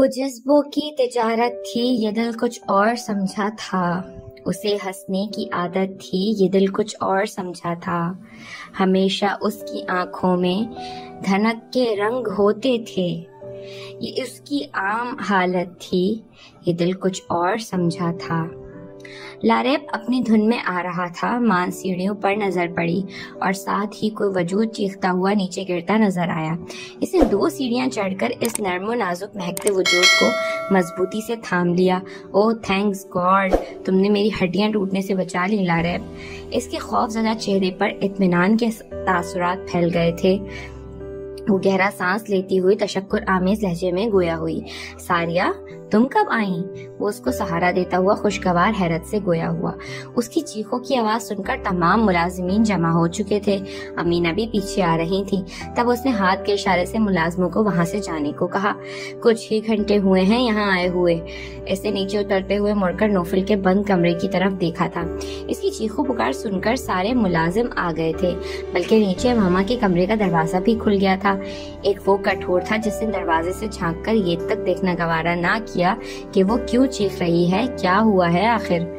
وہ جذبوں کی تجارت تھی، یہ دل کچھ اور سمجھا تھا۔ اسے ہنسنے کی عادت تھی، یہ دل کچھ اور سمجھا تھا۔ ہمیشہ اس کی آنکھوں میں دھنک کے رنگ ہوتے تھے، یہ اس کی عام حالت تھی، یہ دل کچھ اور سمجھا تھا۔ لاریب اپنی دھن میں آ رہا تھا۔ مان سیڑھیوں پر نظر پڑی اور ساتھ ہی کوئی وجود چیختا ہوا نیچے گرتا نظر آیا۔ اس نے 2 سیڑھیاں چڑھ کر اس نرم و نازک مہکتے وجود کو مضبوطی سے تھام لیا۔ اوہ تھینکس گاڈ، تم نے میری ہڈیاں ٹوٹنے سے بچا لی لاریب۔ اس کے خوف زدہ چہرے پر اطمینان کے تاثرات پھیل گئے تھے۔ وہ گہرا سانس لیتی ہوئی تشکر آمیز لہجے میں گویا ہوئی، ساریہ تم کب آئیں؟ وہ اس کو سہارا دیتا ہوا خوشگوار حیرت سے گویا ہوا۔ اس کی چیخوں کی آواز سن کر تمام ملازمین جمع ہو چکے تھے۔ امینہ بھی پیچھے آ رہی تھی۔ تب اس نے ہاتھ کے اشارے سے ملازموں کو وہاں سے جانے کو کہا۔ کچھ ہی گھنٹے ہوئے ہیں یہاں آئے ہوئے۔ اس نے نیچے اترتے ہوئے مڑ کر نوفل کے بند کمرے کی طرف دیکھا تھا۔ اس کی چیخوں پکار سن کر سارے ملازم آ گئے تھے، بلکہ نیچے ماما کے کمرے کا دروازہ بھی کھل گیا تھا۔ ایک وہ کٹھور تھا جس نے دروازے سے جھانک کر یہ تک دیکھنا گوارا نہ کیا کہ وہ کیوں چیخ رہی ہے، کیا ہوا ہے آخر۔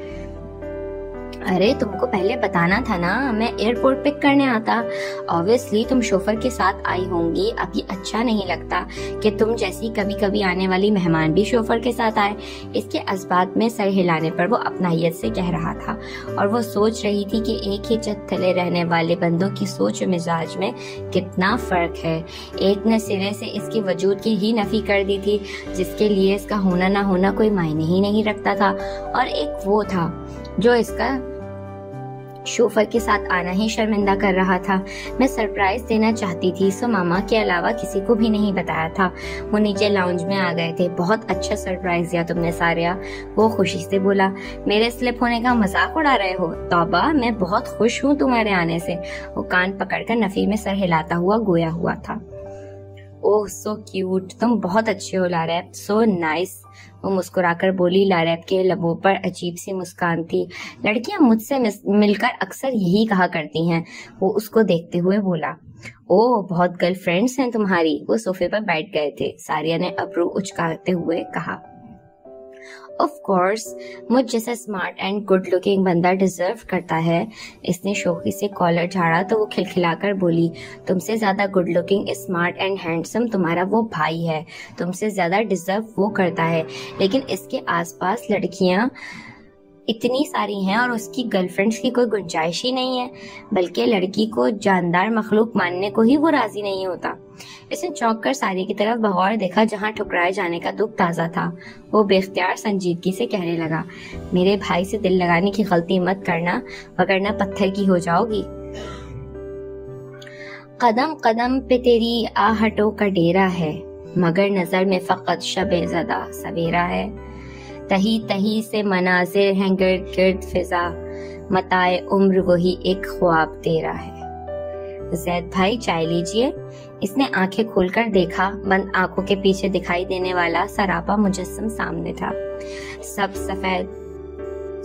ارے تم کو پہلے بتانا تھا نا، میں ایئرپورٹ پک کرنے آتا۔ obviously تم شوفر کے ساتھ آئی ہوں گی، اب یہ اچھا نہیں لگتا کہ تم جیسی کبھی کبھی آنے والی مہمان بھی شوفر کے ساتھ آئے۔ اس کے اسبات میں سر ہلانے پر وہ اپنائیت سے کہہ رہا تھا، اور وہ سوچ رہی تھی کہ ایک ہی چھت تلے رہنے والے بندوں کی سوچ و مزاج میں کتنا فرق ہے۔ ایک نے سرے سے اس کے وجود کی ہی نفی کر دی تھی، جس کے لیے اس کا ہونا نہ ہونا کوئی معنی ہی نہیں رکھتا تھا، اور ایک وہ تھا جو اس کا شوفر کے ساتھ آنا ہی شرمندہ کر رہا تھا۔ میں سرپرائز دینا چاہتی تھی، سو ماما کے علاوہ کسی کو بھی نہیں بتایا تھا۔ وہ نیچے لاؤنج میں آ گئے تھے۔ بہت اچھا سرپرائز دیا تم نے ساریہ، وہ خوشی سے بولا۔ میرے سلپ ہونے کا مذاق اڑا رہے ہو؟ توبہ، میں بہت خوش ہوں تمہارے آنے سے۔ وہ کان پکڑ کر نفی میں سر ہلاتا ہوا گویا ہوا تھا۔ اوہ سو کیوٹ، تم بہت اچھے ہو لاریب، سو نائس۔ وہ مسکرا کر بولی۔ لاریب کے لبوں پر عجیب سی مسکان تھی۔ لڑکیاں مجھ سے مل کر اکثر یہی کہا کرتی ہیں۔ وہ اس کو دیکھتے ہوئے بولا۔ اوہ بہت گرل فرینڈس ہیں تمہاری۔ وہ صوفے پر بیٹھ گئے تھے۔ ساریہ نے ابرو اچکاتے ہوئے کہا۔ آف کورس، مجھ جیسا اسمارٹ اینڈ گڈ لکنگ بندہ ڈیزرو کرتا ہے۔ اس نے شوخی سے کالر جھاڑا تو وہ کھلکھلا کر بولی، تم سے زیادہ good looking, smart and handsome تمہارا وہ بھائی ہے، تم سے زیادہ ڈیزرو وہ کرتا ہے۔ لیکن اس کے آس پاس لڑکیاں اتنی ساری ہیں اور اس کی گرل فرینڈس کی کوئی گنجائش ہی نہیں ہے، بلکہ لڑکی کو جاندار مخلوق ماننے کو ہی وہ راضی نہیں ہوتا۔ اس نے چونک کر ساری کی طرف بغور دیکھا جہاں ٹھکرائے جانے کا دکھ تازہ تھا۔ وہ بے اختیار سنجیدگی سے کہنے لگا، میرے بھائی سے دل لگانے کی غلطی مت کرنا، وگرنہ پتھر کی ہو جاؤ گی۔ قدم قدم پہ تیری آہٹوں کا ڈیرا ہے، مگر نظر میں فقط شب زدہ سویرا ہے۔ تہی تہی سے مناظر ہیں گرد گرد فضا، متاع عمر وہی ایک خواب تیرا ہے۔ زید بھائی چائے لیجئے۔ اس نے آنکھیں کھول کر دیکھا۔ بند آنکھوں کے پیچھے دکھائی دینے والا سراپا مجسم سامنے تھا۔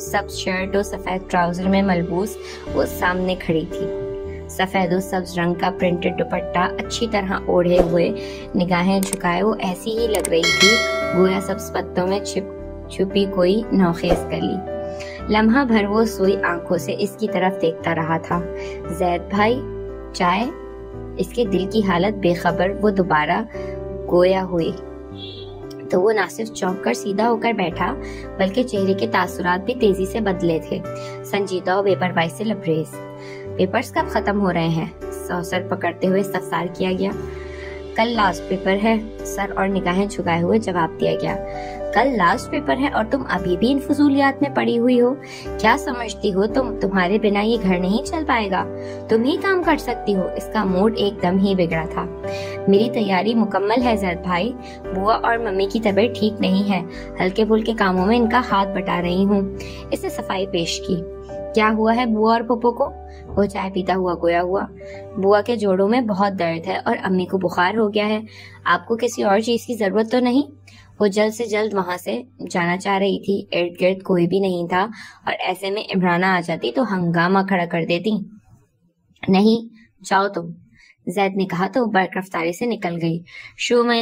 سبز شرٹ اور سفید ٹراؤزر میں ملبوس وہ سامنے کھڑی تھی۔ سفید و سبز رنگ کا پرنٹڈ دوپٹہ اچھی طرح اوڑھے ہوئے، نگاہیں جھکائے وہ ایسی ہی لگ رہی تھی گویا سبز پتوں میں چھپی کوئی نوخیز کلی۔ لمحہ بھر وہ سوئی آنکھوں سے اس کی طرف دیکھتا رہا تھا۔ زید بھائی چائے؟ اس کے دل کی حالت بے خبر وہ دوبارہ گویا ہوئی تو وہ نہ صرف چونک کر سیدھا ہو کر بیٹھا، بلکہ چہرے کے تاثرات بھی تیزی سے بدلے تھے، سنجیدہ و بے پرواہی سے لبریز۔ پیپرز کب ختم ہو رہے ہیں؟ سر پکڑتے ہوئے استفسار کیا گیا۔ کل لاسٹ پیپر ہے سر، اور نگاہیں جھکائے ہوئے جواب دیا گیا۔ کل لاسٹ پیپر ہے اور تم ابھی بھی ان فضولیات میں پڑی ہوئی ہو؟ کیا سمجھتی ہو تمہارے بنا یہ گھر نہیں چل پائے گا؟ تم ہی کام کر سکتی ہو۔ اس کا موڈ ایک دم ہی بگڑا تھا۔ میری تیاری مکمل ہے زید بھائی، بوا اور ممی کی طبیعت ٹھیک نہیں ہے، ہلکے پھلکے کاموں میں ان کا ہاتھ بٹا رہی ہوں۔ اس نے صفائی پیش کی۔ کیا ہوا ہے بوا اور پپو کو؟ وہ چائے پیتا ہوا گویا ہوا۔ بوا کے جوڑوں میں بہت درد ہے اور امی کو بخار ہو گیا ہے۔ آپ کو کسی اور چیز کی ضرورت تو نہیں؟ وہ جلد سے جلد وہاں سے جانا چاہ رہی تھی۔ ارد گرد کوئی بھی نہیں تھا اور ایسے میں عمرانہ آ جاتی تو ہنگامہ کھڑا کر دیتی۔ نہیں جاؤ تم، زید نے کہا تو وہ برق رفتاری سے نکل گئی۔ شو میں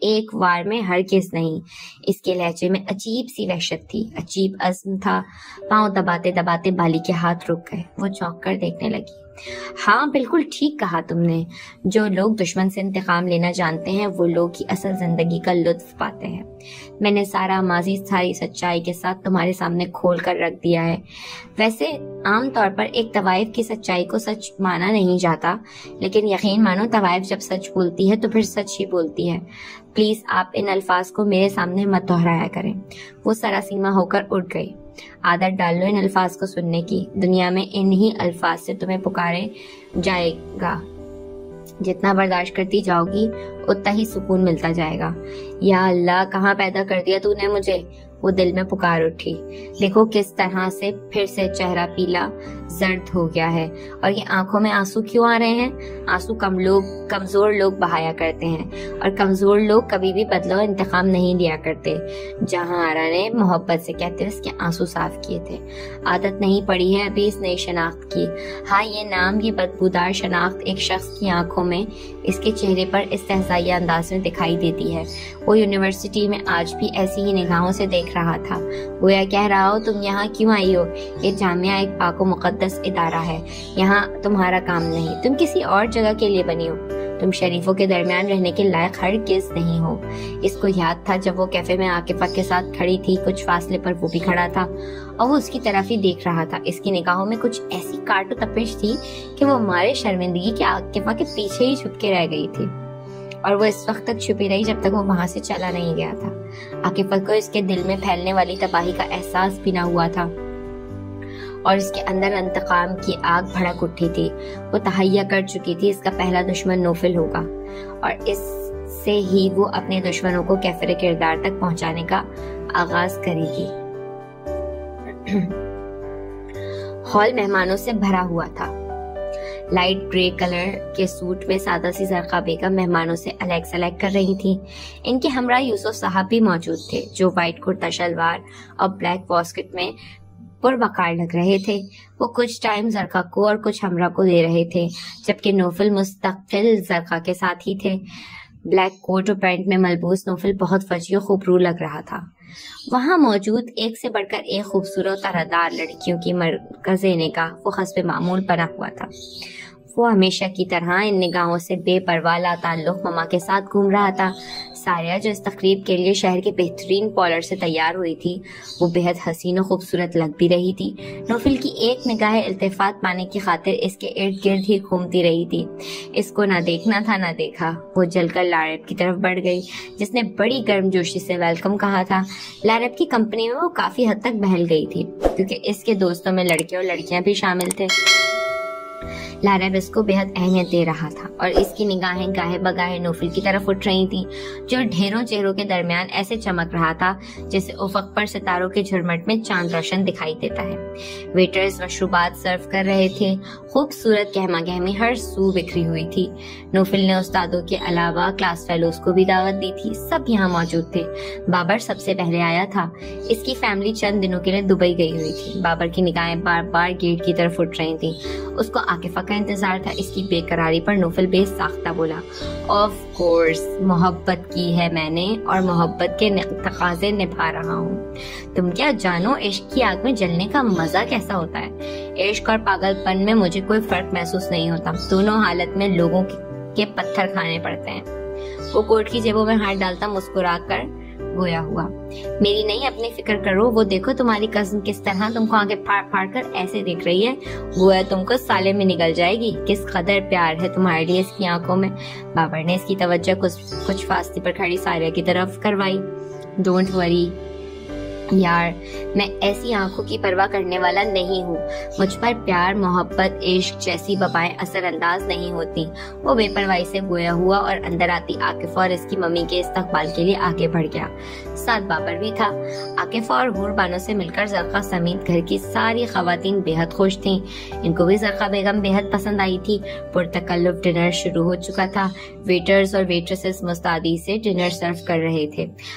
ایک وار میں ہرگز نہیں۔ اس کے لہجے میں عجیب سی وحشت تھی، عجیب عزم تھا۔ پاؤں دباتے دباتے بالی کے ہاتھ رک گئے۔ وہ چونک کر دیکھنے لگی۔ ہاں بالکل ٹھیک کہا تم نے، جو لوگ دشمن سے انتقام لینا جانتے ہیں وہ لوگ ہی اصل زندگی کا لطف پاتے ہیں۔ میں نے سارا ماضی ساری سچائی کے ساتھ تمہارے سامنے کھول کر رکھ دیا ہے۔ ویسے عام طور پر ایک طوائف کی سچائی کو سچ مانا نہیں جاتا، لیکن یقین مانو طوائف جب سچ بولتی ہے تو پھر سچ ہی بولتی ہے۔ پلیز آپ ان الفاظ کو میرے سامنے مت دہرایا کریں۔ وہ سراسیمہ ہو کر اٹھ گئی۔ عادت ڈال لو ان الفاظ کو سننے کی، دنیا میں انہی الفاظ سے تمہیں پکارے جائے گا۔ جتنا برداشت کرتی جاؤ گی اتنا ہی سکون ملتا جائے گا۔ یا اللہ، کہاں پیدا کر دیا تو نے مجھے، وہ دل میں پکار اٹھی۔ دیکھو کس طرح سے پھر سے چہرہ پیلا زرد ہو گیا ہے، اور یہ آنکھوں میں آنسو کیوں آ رہے ہیں؟ آنسو کمزور لوگ بہایا کرتے ہیں، اور کمزور لوگ کبھی بھی بدلہ و انتقام نہیں لیا کرتے۔ جہاں آرا نے محبت سے کہتے اس کے آنسو صاف کیے تھے۔ عادت نہیں پڑی ہے ابھی اس نئی شناخت کی۔ ہاں یہ نام، یہ بدبودار شناخت ایک شخص کی آنکھوں میں، اس کے چہرے پر استہزائیہ انداز میں دکھائی دیتی ہے۔ وہ یونیورسٹی میں آج بھی ایسی ہی نگاہوں سے دیکھ رہا تھا۔ گویا کہہ رہا ہو تم یہاں کیوں آئی ہو؟ یہ جامعہ ایک پاک و مقدس ادارہ ہے، یہاں تمہارا کام نہیں، تم کسی اور جگہ کے لیے بنی ہو۔ تم شریفوں کے درمیان رہنے کے لائق ہرگز نہیں ہو۔ اس کو یاد تھا جب وہ کیفے میں عاقفہ کے ساتھ کھڑی تھی، کچھ فاصلے پر وہ بھی کھڑا تھا اور وہ اس کی طرف ہی دیکھ رہا تھا۔ اس کی نگاہوں میں کچھ ایسی کاٹ و تپش تھی کہ وہ مارے شرمندگی کے عاقفہ کے پیچھے ہی چھپ کے رہ گئی تھی، اور وہ اس وقت تک چھپی رہی جب تک وہ وہاں سے چلا نہیں گیا تھا۔ عاقفہ کو اس کے دل میں پھیلنے والی تباہی کا احساس بھی نہ ہوا تھا، اور اس کے اندر انتقام کی آگ بھڑک اٹھی تھی۔ وہ تہیہ کر چکی تھی اس کا پہلا دشمن نوفل ہوگا، اور اس سے ہی وہ اپنے دشمنوں کو کیفر کردار تک پہنچانے کا آغاز کرے گی۔ ہال مہمانوں سے بھرا ہوا تھا۔ لائٹ گرے کلر کے سوٹ میں سادہ سی زرقا بیگم مہمانوں سے الیگ سلیگ کر رہی تھی۔ ان کے ہمراہ یوسف صاحب بھی موجود تھے، جو وائٹ کرتا شلوار اور بلیک واسکٹ میں پروقار لگ رہے تھے۔ وہ کچھ ٹائم زرقا کو اور کچھ ہمراہ کو دے رہے تھے، جبکہ نوفل مستقل زرقا کے ساتھ ہی تھے۔ بلیک کوٹ اور پینٹ میں ملبوس نوفل بہت فجی و خوبرو لگ رہا تھا۔ وہاں موجود ایک سے بڑھ کر ایک خوبصورت اور ادار لڑکیوں کی مرکز نگاہ وہ حسب معمول بنا ہوا تھا۔ وہ ہمیشہ کی طرح ان نگاہوں سے بے پرواہ لا تعلق مما کے ساتھ گھوم رہا تھا۔ ساریہ جو اس تقریب کے لیے شہر کے بہترین پارلر سے تیار ہوئی تھی، وہ بہت حسین و خوبصورت لگ بھی رہی تھی۔ نوفل کی ایک نگاہ التفات پانے کی خاطر اس کے ارد گرد ہی گھومتی رہی تھی۔ اس کو نہ دیکھنا تھا نہ دیکھا۔ وہ جل کر لارب کی طرف بڑھ گئی، جس نے بڑی گرم جوشی سے ویلکم کہا تھا۔ لارب کی کمپنی میں وہ کافی حد تک بہل گئی تھی، کیونکہ اس کے دوستوں میں لڑکے اور لڑکیاں بھی شامل تھے۔ لارب اس کو بہت اہمیت دے رہا تھا، اور اس کی نگاہیں گاہے بگاہے نوفل کی طرف اٹھ رہی تھیں، جو ڈھیروں چہروں کے درمیان ایسے چمک رہا تھا جیسے افق پر ستاروں کے جھرمٹ میں چاند روشن دکھائی دیتا ہے۔ ویٹرز مشروبات سرو کر رہے تھے، خوبصورت گہما گہمی ہر سو بکھری ہوئی تھی۔ نوفل نے استادوں کے علاوہ کلاس فیلوز کو بھی دعوت دی تھی، سب یہاں موجود تھے۔ بابر سب سے پہلے آیا تھا۔ اس کی فیملی چند دنوں کے لیے دبئی گئی ہوئی تھی۔ بابر کی نگاہیں بار بار گیٹ کی طرف اٹھ رہی تھیں۔ اس کو عاقفہ کا انتظار تھا۔ اس کی بے قراری پر نوفل بے ساختہ بولا، آف کورس، محبت کی ہے میں نے، اور محبت کے تقاضے نبھا رہا ہوں۔ تم کیا جانو عشق کی آگ میں جلنے کا مزہ کیسا ہوتا ہے۔ عشق اور پاگل پن میں مجھے کوئی فرق محسوس نہیں ہوتا، دونوں حالت میں لوگوں کے پتھر کھانے پڑتے ہیں۔ وہ کوٹ کی جیبوں میں ہاتھ ڈالتا مسکرا کر گویا ہوا، میری نہیں اپنی فکر کرو، وہ دیکھو تمہاری کزن کس طرح تم کو آگے پھاڑ پھاڑ کر ایسے دیکھ رہی ہے، گویا تم کو سالے میں نکل جائے گی۔ کس قدر پیار ہے تمہارے لیے اس کی آنکھوں میں۔ بابر نے اس کی توجہ کچھ فاصلے پر کھڑی ساریہ کی طرف کروائی۔ ڈونٹ وری یار، میں ایسی آنکھوں کی پرواہ کرنے والا نہیں ہوں۔ مجھ پر پیار، محبت، عشق جیسی وبائیں اثر انداز نہیں ہوتی۔ وہ بے پرواہی سے گویا ہوا اور اندر آتی عاقفہ اور اس کی ممی کے استقبال کے لیے آگے بڑھ گیا۔ ساتھ بابر بھی تھا۔ عاقفہ اور حور بانوں سے مل کر زرقا سمیت گھر کی ساری خواتین بے حد خوش تھیں۔ ان کو بھی زرقا بیگم بے حد پسند آئی تھی۔ پرتکلف ڈنر شروع ہو چکا تھا۔ ویٹرز اور ویٹریسز مستعدی سے ڈنر سرو کر رہے تھے۔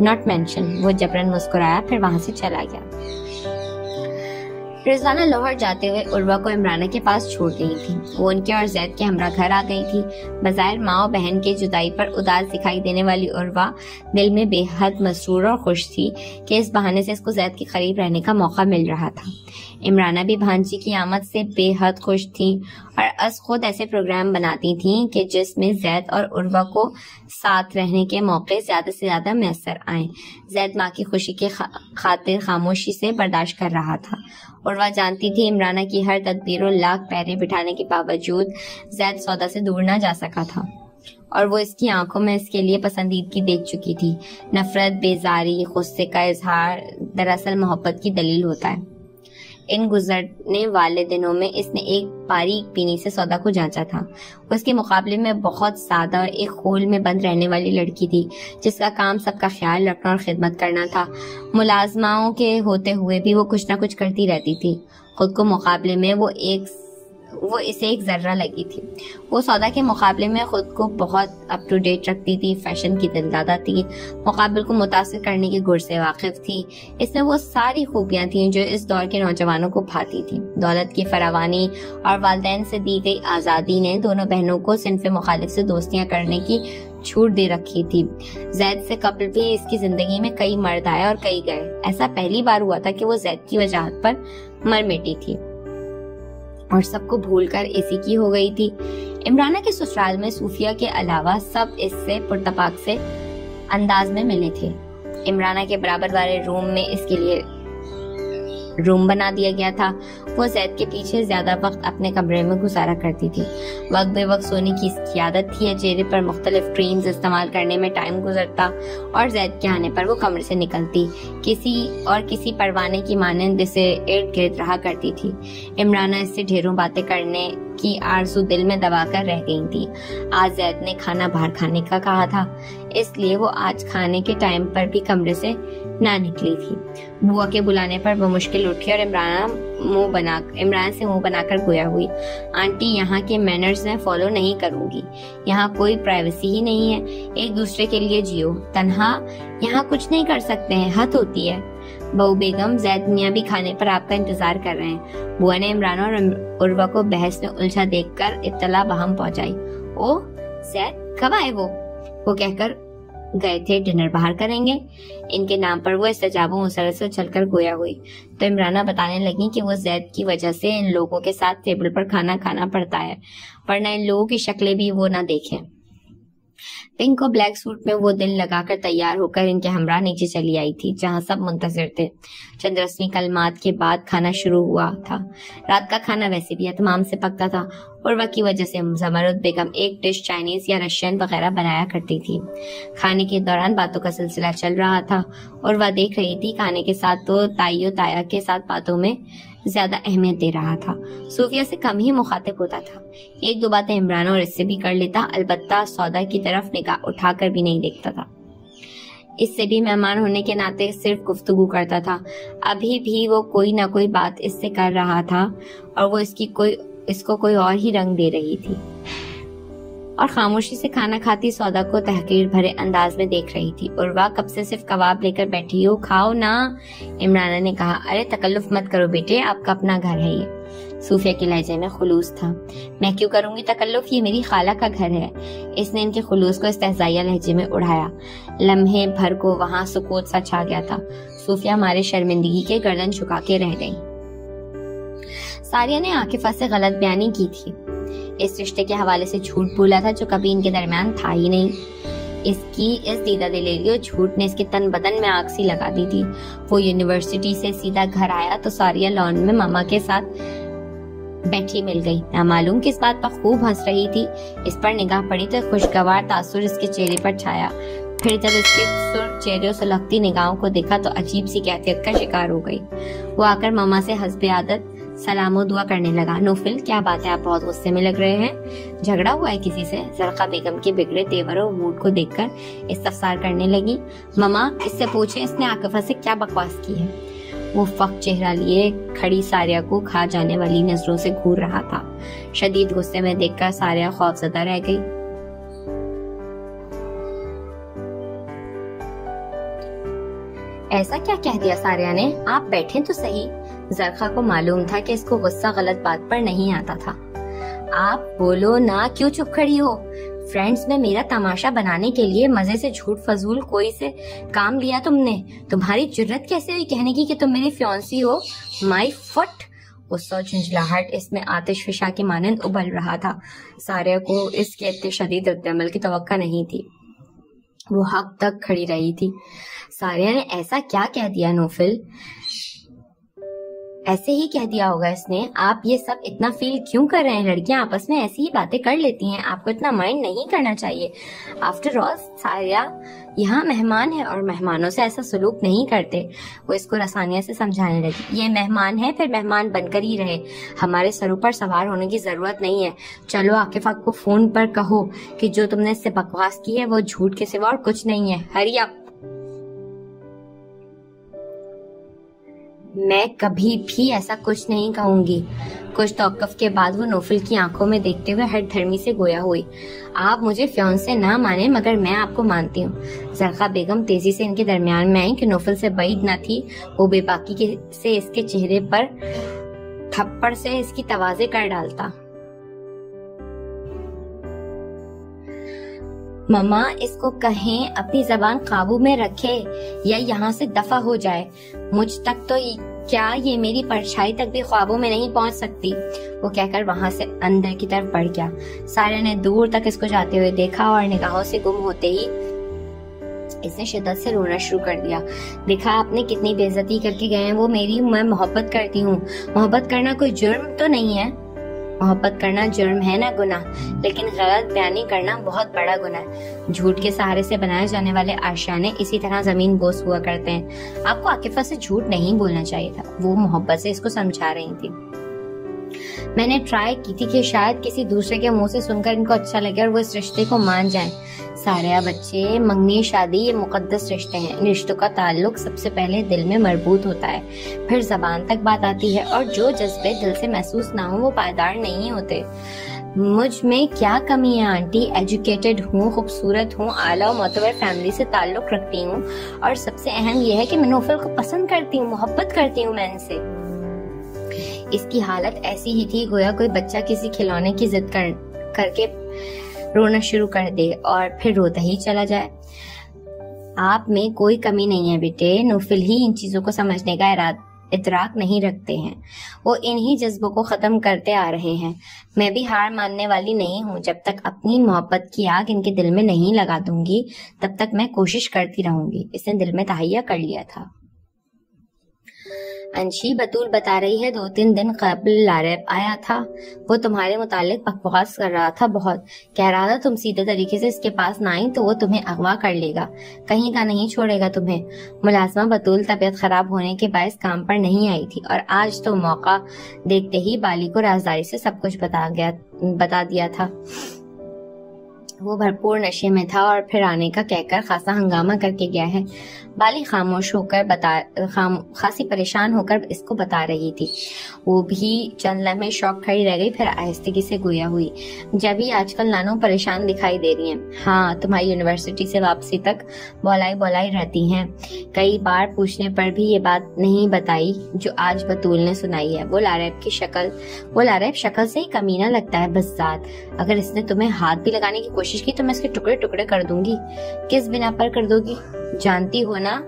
not mentioned. وہ جبرن مسکرایا پھر وہاں سے چلا گیا. رضوانہ لاہور جاتے ہوئے عروہ کو عمرانہ کے پاس چھوڑ گئی تھی. وہ ان کے اور زید کے ہمراہ گھر آ گئی تھی. بظاہر ماں و بہن کے جدائی پر اداس دکھائی دینے والی عروہ دل میں بے حد مسرور اور خوش تھی کہ اس بہانے سے اس کو زید کے قریب رہنے کا موقع مل رہا تھا. عمرانہ بھی بھانجی کی آمد سے بے حد خوش تھی اور از خود ایسے پروگرام بناتی تھیں کہ جس میں زید اور عروہ کو ساتھ رہنے کے موقع زیادہ سے زیادہ میسر آئیں. زید ماں کی خوشی کے خاطر خاموشی سے برداشت کر رہا تھا. عروہ جانتی تھی عمرانہ کی ہر تدبیر و لاکھ پہرے بٹھانے کے باوجود زید سودا سے دور نہ جا سکا تھا اور وہ اس کی آنکھوں میں اس کے لیے پسندیدگی دیکھ چکی تھی. نفرت، بیزاری، غصے کا اظہار دراصل محبت کی دلیل ہوتا ہے. ان گزرنے والے دنوں میں اس نے ایک باریک بینی سے سودا کو جانچا تھا. وہ اس کے مقابلے میں بہت سادہ اور ایک خول میں بند رہنے والی لڑکی تھی جس کا کام سب کا خیال رکھنا اور خدمت کرنا تھا. ملازماؤں کے ہوتے ہوئے بھی وہ کچھ نہ کچھ کرتی رہتی تھی. خود کو مقابلے میں وہ اسے ایک ذرہ لگی تھی. وہ سودا کے مقابلے میں خود کو بہت اپ ٹو ڈیٹ رکھتی تھی، فیشن کی دلدادہ تھی، مقابل کو متاثر کرنے کے گر سے واقف تھی. اس میں وہ ساری خوبیاں تھیں جو اس دور کے نوجوانوں کو بھاتی تھی. دولت کی فراوانی اور والدین سے دی گئی آزادی نے دونوں بہنوں کو صنف مخالف سے دوستیاں کرنے کی چھوٹ دے رکھی تھی. زید سے قبل بھی اس کی زندگی میں کئی مرد آئے اور کئی گئے. ایسا پہلی بار ہوا تھا کہ وہ زید کی وجاہت پر مر مٹی تھی اور سب کو بھول کر اسی کی ہو گئی تھی. عمرانہ کے سسرال میں صوفیہ کے علاوہ سب اس سے پرتپاک سے انداز میں ملے تھے. عمرانہ کے برابر والے روم میں اس کے لیے روم بنا دیا گیا تھا. وہ زید کے پیچھے زیادہ وقت اپنے کمرے میں گزارا کرتی تھی. وقت بے وقت سونے کی اس کی عادت تھی. چہرے پر مختلف کریمز استعمال کرنے میں ٹائم گزرتا اور زید کے آنے پر وہ کمرے سے نکلتی کسی پروانے کی مانند اسے ارد گرد رہا کرتی تھی. عمرانہ اس سے ڈھیروں باتیں کرنے کی آرزو دل میں دبا کر رہ گئی تھی. آج زید نے کھانا باہر کھانے کا کہا تھا، اس لیے وہ آج کھانے کے ٹائم پر بھی کمرے سے نہ نکلی تھی. بوا کے بلانے پر وہ مشکل اٹھی اور عمران سے منہ بنا کر گویا ہوئی، آنٹی یہاں کے مینرز میں فالو نہیں کروں گی. یہاں کوئی پرائیویسی ہی نہیں ہے. ایک دوسرے کے لیے جیو، تنہا یہاں کچھ نہیں کر سکتے ہیں، حد ہوتی ہے. بہو بیگم، زید میاں بھی کھانے پر آپ کا انتظار کر رہے ہیں. بوا نے عمران اور عروہ کو بحث میں الجھا دیکھ کر اطلاع بہم پہنچائی. او زید کب آئے؟ وہ کہہ کر گئے تھے ڈنر باہر کریں گے. ان کے نام پر وہ استجاب و مسرت چل کر گویا ہوئی تو عمرانہ بتانے لگی کہ وہ زید کی وجہ سے ان لوگوں کے ساتھ ٹیبل پر کھانا کھانا پڑتا ہے، ورنہ ان لوگوں کی شکلیں بھی وہ نہ دیکھیں. پنک اور بلیک سوٹ میں وہ دل لگا کر تیار ہو کر ان کے ہمراہ نیچے چلی آئی تھی جہاں سب منتظر تھے. چند رسمی کلمات کے بعد کھانا شروع ہوا تھا. رات کا کھانا ویسے بھی اہتمام سے پکتا تھا. عروہ کی وجہ سے زمرد بیگم ایک ڈش چائنیز یا رشین وغیرہ بنایا کرتی تھی. کھانے کے دوران باتوں کا سلسلہ چل رہا تھا. عروہ دیکھ رہی تھی کھانے کے ساتھ تو تائی و تایا کے ساتھ باتوں میں زیادہ اہمیت دے رہا تھا. صوفیہ سے کم ہی مخاطب ہوتا تھا. ایک دو باتیں عمران اور اس سے بھی کر لیتا، البتہ سودا کی طرف نگاہ اٹھا کر بھی نہیں دیکھتا تھا. اس سے بھی مہمان ہونے کے ناطے صرف گفتگو کرتا تھا. ابھی بھی وہ کوئی نہ کوئی بات اس سے کر رہا تھا اور وہ اس کو کوئی اور ہی رنگ دے رہی تھی اور خاموشی سے کھانا کھاتی سودا کو تحقیر بھرے انداز میں دیکھ رہی تھی. عروہ کب سے صرف کباب لے کر بیٹھی ہو، کھاؤ نا. عمرانہ نے کہا. ارے تکلف مت کرو بیٹے، آپ کا اپنا گھر ہے. یہ صوفیہ کے لہجے میں خلوص تھا. میں کیوں کروں گی تکلف، یہ میری خالہ کا گھر ہے. اس نے ان کے خلوص کو استہزائیہ لہجے میں اڑایا. لمحے بھر کو وہاں سکوت سا چھا گیا تھا. صوفیہ ہمارے شرمندگی کے گردن جھکا کے رہ گئی. ساریہ نے عاکفہ سے غلط بیانی کی تھی. اس رشتے کے حوالے سے جھوٹ بولا تھا جو کبھی ان کے درمیان تھا ہی نہیں. اس دیدہ دلیری اور جھوٹ نے اس کے تن بدن میں آگ سی لگا دی تھی. وہ یونیورسٹی سے سیدھا گھر آیا تو ساریہ لان میں ماما کے ساتھ بیٹھی مل گئی. نامعلوم کس بات پر خوب ہنس رہی تھی. اس پر نگاہ پڑی تو خوشگوار تاثر اس کے چہرے پر چھایا. پھر جب اس کے سرخ چہرے اور سلگتی نگاہوں کو دیکھا تو عجیب سی کیفیت کا شکار ہو گئی. وہ آ کر ماما سے حسب عادت سلام و دعا کرنے لگا. نوفل کیا بات ہے، آپ بہت غصے میں لگ رہے ہیں، جھگڑا ہوا ہے کسی سے؟ زرقا بیگم کے بگڑے تیور اور موڈ کو دیکھ کر استفسار کرنے لگی. ماما اس سے پوچھیں اس نے عاکفہ سے کیا بکواس کی ہے. وہ فخر چہرہ لیے کھڑی ساریہ کو کھا جانے والی نظروں سے گھور رہا تھا. شدید غصے میں دیکھ کر ساریہ خوفزدہ رہ گئی. ایسا کیا کہہ دیا ساریہ نے؟ آپ بیٹھیں تو صحیح۔ زرخا کو معلوم تھا کہ اس کو غصہ غلط بات پر نہیں آتا تھا۔ آپ بولو نا، کیوں چپ کھڑی ہو؟ فرینڈز میں میرا تماشا بنانے کے لیے مزے سے جھوٹ فضول کوئی سے کام لیا تم نے؟ تمہاری جرت کیسے ہوئی کہنے کی کہ تم میری فیونسی ہو؟ مائی فٹ! غصہ و جھنجھلاہٹ اس میں آتش فشاں کے مانند ابل رہا تھا۔ ساریہ کو اس کے اتنے شدید رد عمل کی توقع نہیں تھی۔ وہ حق تک کھڑی رہی تھی۔ ساریہ نے ایسا کیا کہہ دیا نوفل؟ ایسے ہی کہہ دیا ہوگا اس نے۔ آپ یہ سب اتنا فیل کیوں کر رہے ہیں؟ لڑکیاں آپس میں ایسی ہی باتیں کر لیتی ہیں، آپ کو اتنا مائنڈ نہیں کرنا چاہیے۔ آفٹر آل ساریہ یہاں مہمان ہے اور مہمانوں سے ایسا سلوک نہیں کرتے۔ وہ اس کو رسانیہ سے سمجھانے لگی۔ یہ مہمان ہے، پھر مہمان بن کر ہی رہے، ہمارے سروں پر سوار ہونے کی ضرورت نہیں ہے۔ چلو عاقفہ کو فون پر کہو کہ جو تم نے اس سے بکواس کی ہے وہ جھوٹ کے سوا اور کچھ نہیں ہے۔ ہری اپ! میں کبھی بھی ایسا کچھ نہیں کہوں گی۔ کچھ توقف کے بعد وہ نوفل کی آنکھوں میں دیکھتے ہوئے ہٹ دھرمی سے گویا ہوئی۔ آپ مجھے فیونسے نہ مانیں مگر میں آپ کو مانتی ہوں۔ زرخا بیگم تیزی سے ان کے درمیان میں آئی کہ نوفل سے بعید نہ تھی وہ بے باکی سے اس کے چہرے پر تھپڑ سے اس کی توازے کر ڈالتا۔ مما اس کو کہیں اپنی زبان قابو میں رکھے یا یہاں سے دفع ہو جائے۔ مجھ تک تو کیا یہ میری پرچھائی تک بھی خوابوں میں نہیں پہنچ سکتی، وہ کہہ کر وہاں سے اندر کی طرف بڑھ گیا۔ ساریہ نے دور تک اس کو جاتے ہوئے دیکھا اور نگاہوں سے گم ہوتے ہی اس نے شدت سے رونا شروع کر دیا۔ دیکھا آپ نے کتنی بے عزتی کر کے گئے ہیں وہ میری۔ میں محبت کرتی ہوں۔ محبت کرنا کوئی جرم تو نہیں ہے۔ محبت کرنا جرم ہے نہ گناہ، لیکن غلط بیانی کرنا بہت بڑا گناہ ہے۔ جھوٹ کے سہارے سے بنائے جانے والے آشیانے اسی طرح زمین بوس ہوا کرتے ہیں۔ آپ کو عاقفہ سے جھوٹ نہیں بولنا چاہیے تھا، وہ محبت سے اس کو سمجھا رہی تھی۔ میں نے ٹرائی کی تھی کہ شاید کسی دوسرے کے منہ سے سن کر ان کو اچھا لگے اور وہ اس رشتے کو مان جائیں۔ ساریہ بچے، منگنی شادی یہ مقدس رشتے ہیں۔ ان رشتوں کا تعلق سب سے پہلے دل میں مربوط ہوتا ہے، پھر زبان تک بات آتی ہے، اور جو جذبے دل سے محسوس نہ ہوں وہ پائیدار نہیں ہوتے۔ مجھ میں کیا کمی ہے آنٹی؟ ایجوکیٹڈ ہوں، خوبصورت ہوں، اعلیٰ و معتبر فیملی سے تعلق رکھتی ہوں، اور سب سے اہم یہ ہے کہ میں نوفل کو پسند کرتی ہوں، محبت کرتی ہوں میں ان سے۔ اس کی حالت ایسی ہی تھی گویا کوئی بچہ کسی کھلونے کی ضد کر کے رونا شروع کر دے اور پھر روتا ہی چلا جائے۔ آپ میں کوئی کمی نہیں ہے بیٹے، نوفل ہی ان چیزوں کو سمجھنے کا ادراک نہیں رکھتے ہیں، وہ انہی جذبوں کو ختم کرتے آ رہے ہیں۔ میں بھی ہار ماننے والی نہیں ہوں، جب تک اپنی محبت کی آگ ان کے دل میں نہیں لگا دوں گی تب تک میں کوشش کرتی رہوں گی۔ اس نے دل میں تہیہ کر لیا تھا۔ انشی، بطول بتا رہی ہے 2-3 دن قبل لاریب آیا تھا، وہ تمہارے متعلق بکواس کر رہا تھا، بہت کہہ رہا تھا تم سیدھے طریقے سے اس کے پاس نہ آئی تو وہ تمہیں اغوا کر لے گا، کہیں کا نہیں چھوڑے گا تمہیں۔ ملازمہ بطول طبیعت خراب ہونے کے باعث کام پر نہیں آئی تھی اور آج تو موقع دیکھتے ہی بالی کو رازداری سے سب کچھ بتا دیا تھا۔ وہ بھرپور نشے میں تھا اور پھر آنے کا کہہ کر خاصا ہنگامہ کر کے گیا ہے۔ بالی خاموش ہو کر خاصی پریشان ہو کر اس کو بتا رہی تھی۔ وہ بھی چند لمحے شوق کھڑی رہ گئی، پھر آہستگی سے گویا ہوئی۔ جبھی آج کل نانو پریشان دکھائی دے رہی ہیں۔ ہاں، تمہاری یونیورسٹی سے واپسی تک بولائی رہتی ہیں، کئی بار پوچھنے پر بھی یہ بات نہیں بتائی جو آج بطول نے سنائی ہے۔ وہ لاریب شکل سے ہی کمینہ لگتا ہے، بس ذات۔ اگر اس نے تمہیں ہاتھ بھی لگانے کی کوشش کی تو میں اس کے ٹکڑے ٹکڑے کر دوں گی۔ کس بنا پر کر دو گی؟ جانتی ہو نا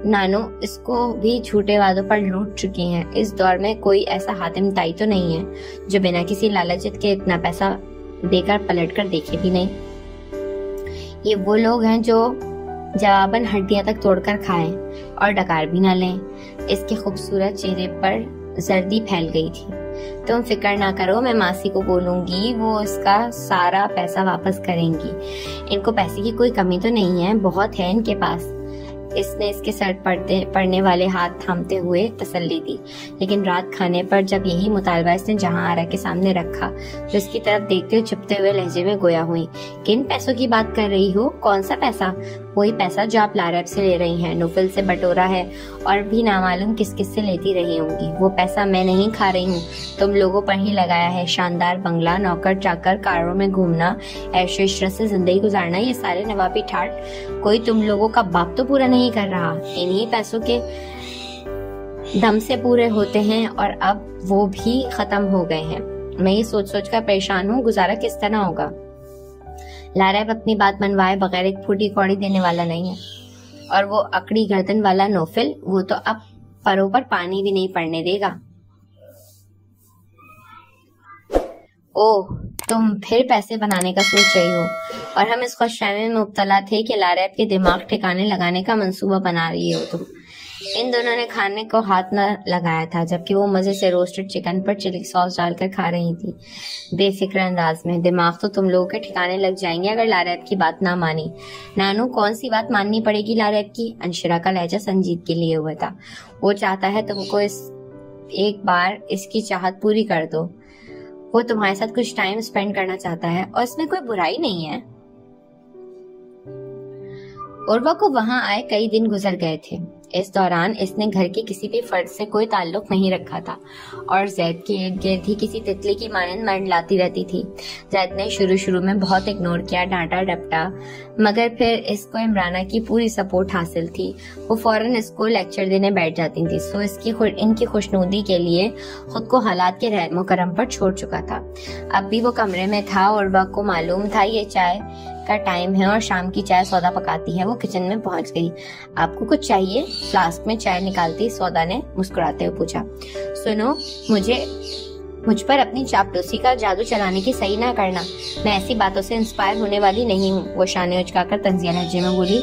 نانو اس کو بھی جھوٹے وعدوں پر لوٹ چکی ہیں۔ اس دور میں کوئی ایسا حاتم تائی تو نہیں ہے جو بنا کسی لالچت کے اتنا پیسہ دے کر پلٹ کر دیکھے بھی نہیں۔ یہ وہ لوگ ہیں جو جواباً ہڈیاں تک توڑ کر کھائیں اور ڈکار بھی نہ لیں۔ اس کے خوبصورت چہرے پر زردی پھیل گئی تھی۔ تم فکر نہ کرو، میں ماسی کو بولوں گی، وہ اس کا سارا پیسہ واپس کریں گی۔ ان کو پیسے کی کوئی کمی تو نہیں ہے، بہت ہے ان کے پاس۔ اس نے اس کے سر پڑنے والے ہاتھ تھامتے ہوئے تسلی دی، لیکن رات کھانے پر جب یہی مطالبہ اس نے جہاں آرا کے سامنے رکھا تو اس کی طرف دیکھتے چھپتے ہوئے لہجے میں گویا ہوئی۔ کن پیسوں کی بات کر رہی ہو؟ کون سا پیسہ؟ وہی پیسہ جو آپ لاریب سے لے رہی ہیں، نوفل سے بٹورا ہے اور بھی نامعلوم کس کس سے لیتی رہی ہوں گی۔ وہ پیسہ میں نہیں کھا رہی ہوں، تم لوگوں پر ہی لگایا ہے۔ شاندار بنگلہ، نوکر چاکر، کاروں میں گھومنا، عیش و عشرت سے زندگی گزارنا، یہ سارے نوابی ٹھاٹ کوئی تم لوگوں کا باپ تو پورا نہیں کر رہا۔ انہی پیسوں کے دم سے پورے ہوتے ہیں اور اب وہ بھی ختم ہو گئے ہیں۔ میں یہ سوچ سوچ کر پریشان ہوں، گزارا کس طرح ہوگا۔ لاریب اپنی بات منوائے بغیر ایک پھوٹی کوڑی دینے والا نہیں ہے، اور وہ اکڑی گردن والا نوفل، وہ تو اب پروں پر پانی بھی نہیں پڑنے دے گا۔ اوہ، تم پھر پیسے بنانے کا سوچ رہی ہو، اور ہم اس خوش فہمی میں مبتلا تھے کہ لاریب کے دماغ ٹھکانے لگانے کا منصوبہ بنا رہی ہو تم۔ ان دونوں نے کھانے کو ہاتھ نہ لگایا تھا، جبکہ وہ مزے سے روسٹڈ چکن پر چلی ساس ڈال کر کھا رہی تھی بے فکر انداز میں۔ دماغ تو تم لوگوں کے ٹھکانے لگ جائیں گے اگر لاریب کی بات نہ مانی۔ نانو، کون سی بات ماننی پڑے گی لاریب کی؟ انشرا کا لہجہ سنجیدگی لیے ہوئے تھا۔ وہ چاہتا ہے تم کو ایک بار اس کی چاہت پوری کر دو۔ وہ تمہارے ساتھ کچھ ٹائم سپینڈ کرنا چاہتا ہے، اور اس میں کوئی برائی نہیں ہے۔ عروہ کو وہاں آئے کئی دن گزر گئے تھے۔ اس دوران اس نے گھر کے کسی بھی فرد سے کوئی تعلق نہیں رکھا تھا، اور زید کے ارد گرد ہی کسی تتلی کی مانند منڈلاتی رہتی تھی۔ زید نے شروع میں بہت اگنور کیا، ڈانٹا ڈپٹا، مگر پھر اس کو عمرانہ کی پوری سپورٹ حاصل تھی۔ وہ فوراً اس کو لیکچر دینے بیٹھ جاتی تھی، سو ان کی خوشنودی کے لیے خود کو حالات کے رحم و کرم پر چھوڑ چکا تھا۔ اب بھی وہ کمرے میں تھا، عروہ کو معلوم تھا یہ چائے کا ٹائم ہے اور شام کی چائے سودا پکاتی ہے۔ وہ کچن میں پہنچ گئی۔ آپ کو کچھ چاہیے؟ فلاسک میں چائے نکالتی سودا نے مسکراتے ہوئے پوچھا۔ سنو، مجھ پر اپنی چاپلوسی کا جادو چلانے کی صحیح نہ کرنا، میں ایسی باتوں سے انسپائر ہونے والی نہیں ہوں۔ وہ شانے اچکا کر طنزیہ لہجے میں بولی۔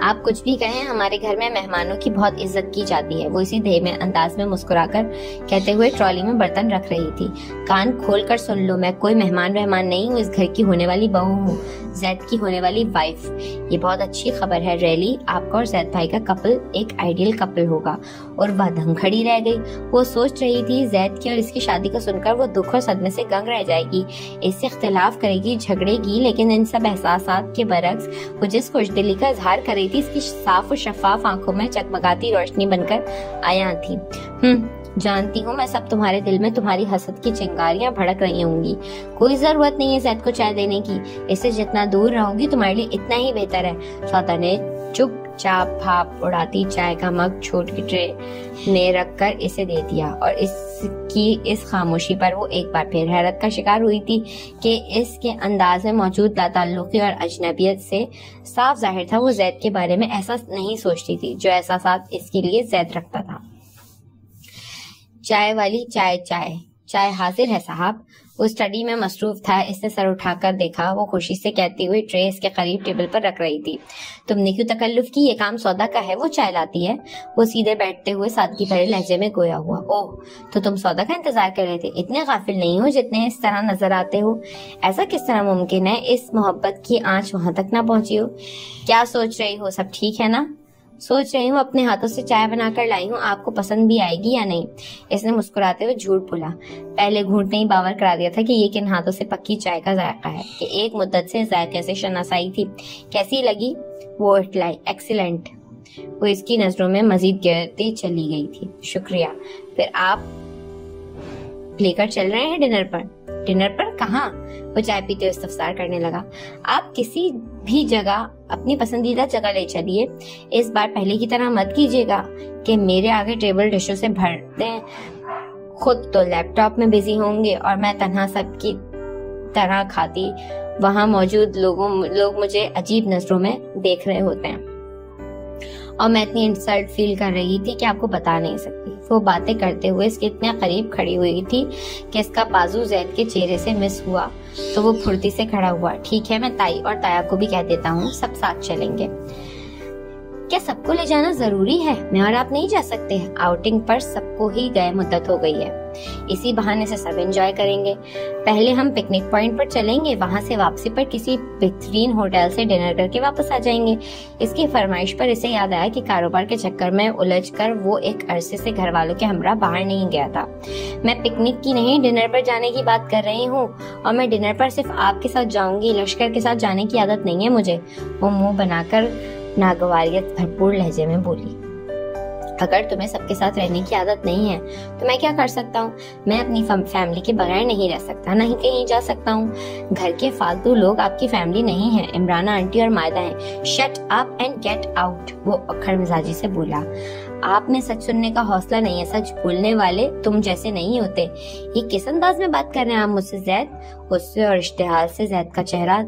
آپ کچھ بھی کہیں، ہمارے گھر میں مہمانوں کی بہت عزت کی جاتی ہے۔ وہ اسی دھیمے انداز میں مسکرا کر کہتے ہوئے ٹرالی میں برتن رکھ رہی تھی۔ کان کھول کر سن لو، میں کوئی مہمان نہیں ہوں، اس گھر کی ہونے والی بہو ہوں، زید کی ہونے والی وائف۔ یہ بہت اچھی خبر ہے ریلی، آپ کا اور زید بھائی کا کپل ایک آئیڈیل کپل ہوگا۔ اور وہ دھم کھڑی رہ گئی۔ وہ سوچ رہی تھی زید کی اور اس کی شادی کو سن کر وہ دکھ اور صدمے سے گنگ رہ جائے گی، اس سے اختلاف کرے گی، جھگڑے گی، لیکن ان سب احساسات کے برعکس وہ جس خوش دلی کا اظہار کر رہی تھی، اس کی صاف و شفاف آنکھوں میں چکمگاتی روشنی بن کر آیا تھی۔ جانتی ہوں میں سب تمہارے دل میں تمہاری حسد کی چنگاریاں بھڑک رہی ہوں گی۔ کوئی ضرورت نہیں ہے زید کو چائے دینے کی، اس سے جتنا دور رہو گی تمہارے لیے اتنا ہی بہتر ہے۔ سودا نے چپ چاپ بھاپ اڑاتی چائے کا مگ چھوٹی ٹرے میں رکھ کر اسے دے دیا، اور اس کی اس خاموشی پر وہ ایک بار پھر حیرت کا شکار ہوئی تھی کہ اس کے انداز میں موجود لاتعلقی اور اجنبیت سے صاف ظاہر تھا وہ زید کے بارے میں ایسا نہیں سوچتی تھی جو احساسات اس کے لیے زید رکھتا تھا۔ چائے والی، چائے حاضر ہے صاحب۔ وہ اسٹڈی میں مصروف تھا، اس نے سر اٹھا کر دیکھا۔ وہ خوشی سے کہتی ہوئی ٹرے اس کے قریب ٹیبل پر رکھ رہی تھی۔ تم نے کیوں تکلف کی؟ یہ کام سودا کا ہے، وہ چائے لاتی ہے۔ وہ سیدھے بیٹھتے ہوئے سادگی بھرے لہجے میں گویا ہوا۔ اوہ، تو تم سودا کا انتظار کر رہے تھے؟ اتنے غافل نہیں ہو جتنے اس طرح نظر آتے ہو۔ ایسا کس طرح ممکن ہے اس محبت کی آنچ وہاں تک نہ پہنچی ہو؟ کیا سوچ رہی ہو؟ سب ٹھیک ہے نا؟ سوچ رہی ہوں اپنے ہاتھوں سے چائے بنا کر لائی ہوں، آپ کو پسند بھی آئے گی یا نہیں؟ اس نے مسکراتے ہوئے جھوٹ بولا۔ پہلے گھونٹ نے ہی باور کرا دیا تھا کہ یہ کن ہاتھوں سے پکی چائے کا ذائقہ ہے، کہ ایک مدت سے ذائقے سے شناسائی تھی۔ کیسی لگی؟ وہ اٹھلائی۔ ایکسیلنٹ۔ وہ اس کی نظروں میں مزید گرتی چلی گئی تھی۔ شکریہ۔ پھر آپ لے کر چل رہے ہیں ڈنر پر؟ ڈنر پر کہاں؟ وہ چائے پیتے ہوئے استفسار کرنے لگا۔ آپ کسی بھی جگہ، اپنی پسندیدہ جگہ لے چلیے۔ اس بار پہلے کی طرح مت کیجیے گا کہ میرے آگے ٹیبل ڈشوں سے بھر دیں۔ خود تو لیپ ٹاپ میں بزی ہوں گے اور میں تنہا سب کی طرح کھاتی، وہاں موجود لوگ مجھے عجیب نظروں میں دیکھ رہے ہوتے ہیں، اور میں اتنی انسلٹ فیل کر رہی تھی کہ آپ کو بتا نہیں سکتی۔ وہ باتیں کرتے ہوئے اس کے اتنے قریب کھڑی ہوئی تھی کہ اس کا بازو زید کے چہرے سے مس ہوا تو وہ پھرتی سے کھڑا ہوا۔ ٹھیک ہے، میں تائی اور تایا کو بھی کہہ دیتا ہوں، سب ساتھ چلیں گے۔ کیا سب کو لے جانا ضروری ہے؟ میں اور آپ نہیں جا سکتے؟ آؤٹنگ پر سب کو ہی گئے مدت ہو گئی ہے، اسی بہانے سے سب انجوائے کریں گے۔ پہلے ہم پکنک پوائنٹ پر چلیں گے، وہاں سے واپسی پر کسی بہترین ہوٹل سے ڈنر کر کے واپس آ جائیں گے۔ اس کی فرمائش پر اسے یاد آیا کہ کاروبار کے چکر میں الجھ کر وہ ایک عرصے سے گھر والوں کے ہمراہ باہر نہیں گیا تھا۔ میں پکنک کی نہیں، ڈنر پر جانے کی بات کر رہی ہوں، اور میں ڈنر پر صرف آپ کے ساتھ جاؤں گی، لشکر کے ساتھ جانے کی عادت نہیں ہے مجھے، وہ منہ بنا کر ناگواریت بھرپور لہجے میں بولی۔ اگر تمہیں سب کے ساتھ رہنے کی عادت نہیں ہے تو میں کیا کر سکتا ہوں؟ میں اپنی فیملی کے بغیر نہیں رہ سکتا، نہ ہی کہیں جا سکتا ہوں۔ گھر کے فالتو لوگ آپ کی فیملی نہیں ہیں، عمرانہ آنٹی اور مائدہ ہیں۔ Shut up and get out, وہ اکھڑ مزاجی سے بولا۔ آپ میں سچ سننے کا حوصلہ نہیں ہے، سچ بولنے والے تم جیسے نہیں ہوتے۔ یہ کس انداز میں بات کر رہے ہیں آپ مجھ سے زید؟ غصے اور اشتعال سے زید کا چہرہ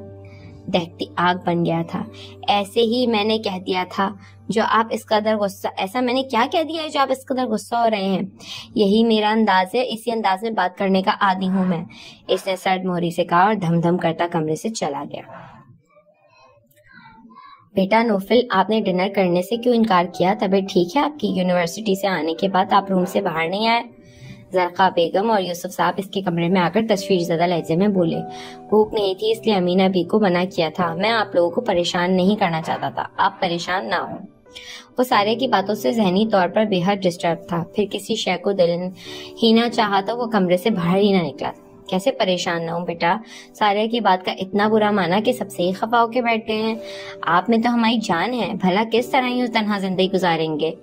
دہتی آگ بن گیا تھا۔ ایسے ہی میں نے کہہ دیا تھا جو آپ اس قدر غصہ، ایسا میں نے کیا کہہ دیا ہے جو آپ اس قدر غصہ ہو رہے ہیں؟ یہی میرا انداز ہے، اسی انداز میں بات کرنے کا عادی ہوں میں، اس نے سرد مہری سے کہا اور دھم دھم کرتا کمرے سے چلا گیا۔ بیٹا نوفل، آپ نے ڈنر کرنے سے کیوں انکار کیا؟ طبیعت ٹھیک ہے آپ کی؟ یونیورسٹی سے آنے کے بعد آپ روم سے باہر نہیں آئے؟ زرقا بیگم اور یوسف صاحب اس کے کمرے میں آ کر تشویش زدہ لہجے میں بولے۔ بھوک نہیں تھی اس لیے امینہ بی کو منع کیا تھا، میں آپ لوگوں کو پریشان نہیں کرنا چاہتا تھا، آپ پریشان نہ ہوں۔ وہ سارے کی باتوں سے ذہنی طور پر بے حد ڈسٹرب تھا، پھر کسی شے کو دل ہی نہ چاہا تو وہ کمرے سے باہر ہی نہ نکلا۔ کیسے پریشان نہ ہوں بیٹا؟ سارے کی بات کا اتنا برا مانا کہ سب سے ہی خفا ہو کے بیٹھ گئے ہیں؟ آپ میں تو ہماری جان ہے، بھلا کس طرح ہی تنہا زندگی گزاریں گے؟